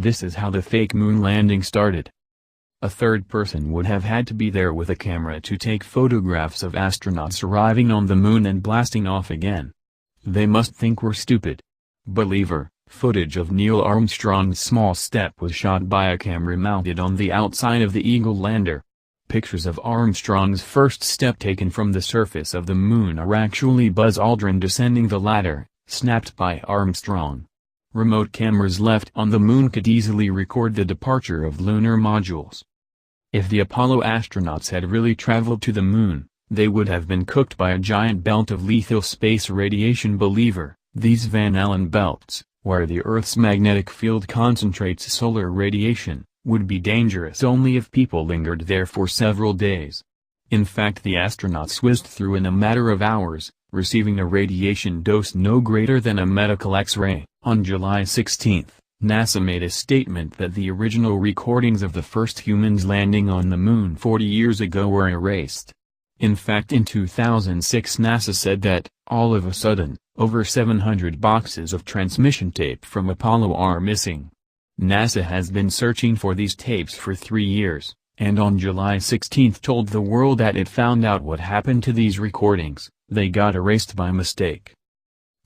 This is how the fake moon landing started. A third person would have had to be there with a camera to take photographs of astronauts arriving on the moon and blasting off again. They must think we're stupid. Believer, footage of Neil Armstrong's small step was shot by a camera mounted on the outside of the Eagle lander. Pictures of Armstrong's first step taken from the surface of the moon are actually Buzz Aldrin descending the ladder, snapped by Armstrong. Remote cameras left on the moon could easily record the departure of lunar modules. If the Apollo astronauts had really traveled to the moon, they would have been cooked by a giant belt of lethal space radiation. Believer, these Van Allen belts, where the Earth's magnetic field concentrates solar radiation, would be dangerous only if people lingered there for several days. In fact, the astronauts whizzed through in a matter of hours, receiving a radiation dose no greater than a medical X-ray. On July 16, NASA made a statement that the original recordings of the first humans landing on the moon 40 years ago were erased. In fact, in 2006 NASA said that, all of a sudden, over 700 boxes of transmission tape from Apollo are missing. NASA has been searching for these tapes for 3 years, and on July 16 told the world that it found out what happened to these recordings. They got erased by mistake.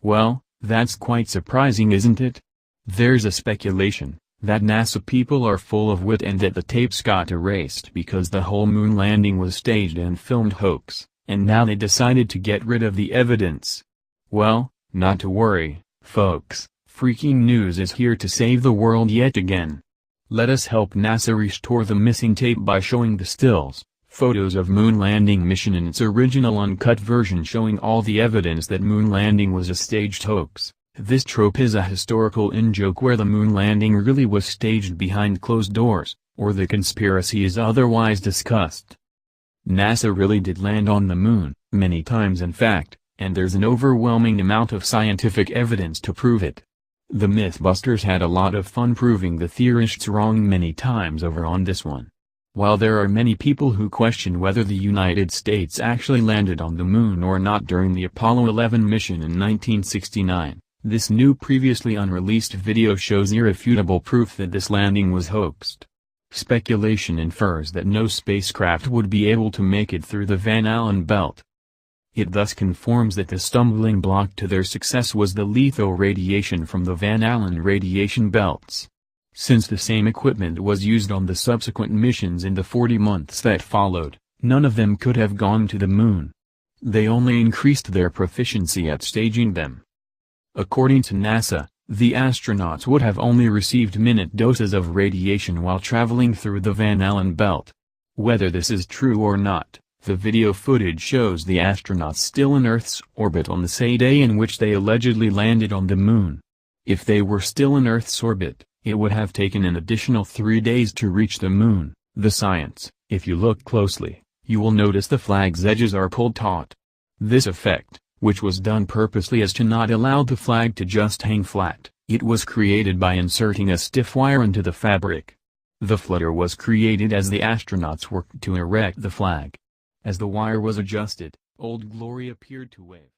Well, that's quite surprising, isn't it? There's a speculation that NASA people are full of wit and that the tapes got erased because the whole moon landing was staged and filmed hoax, and now they decided to get rid of the evidence. Well, not to worry, folks, freaking news is here to save the world yet again. Let us help NASA restore the missing tape by showing the stills, photos of moon landing mission in its original uncut version showing all the evidence that moon landing was a staged hoax. This trope is a historical in-joke where the moon landing really was staged behind closed doors, or the conspiracy is otherwise discussed. NASA really did land on the moon, many times in fact, and there's an overwhelming amount of scientific evidence to prove it. The Mythbusters had a lot of fun proving the theorists wrong many times over on this one. While there are many people who question whether the United States actually landed on the moon or not during the Apollo 11 mission in 1969, this new previously unreleased video shows irrefutable proof that this landing was hoaxed. Speculation infers that no spacecraft would be able to make it through the Van Allen belt. It thus confirms that the stumbling block to their success was the lethal radiation from the Van Allen radiation belts. Since the same equipment was used on the subsequent missions in the 40 months that followed, none of them could have gone to the moon. They only increased their proficiency at staging them. According to NASA, the astronauts would have only received minute doses of radiation while traveling through the Van Allen belt. Whether this is true or not, the video footage shows the astronauts still in Earth's orbit on the same day in which they allegedly landed on the moon. If they were still in Earth's orbit, it would have taken an additional 3 days to reach the moon. The science, if you look closely, you will notice the flag's edges are pulled taut. This effect, which was done purposely as to not allow the flag to just hang flat, it was created by inserting a stiff wire into the fabric. The flutter was created as the astronauts worked to erect the flag. As the wire was adjusted, Old Glory appeared to wave.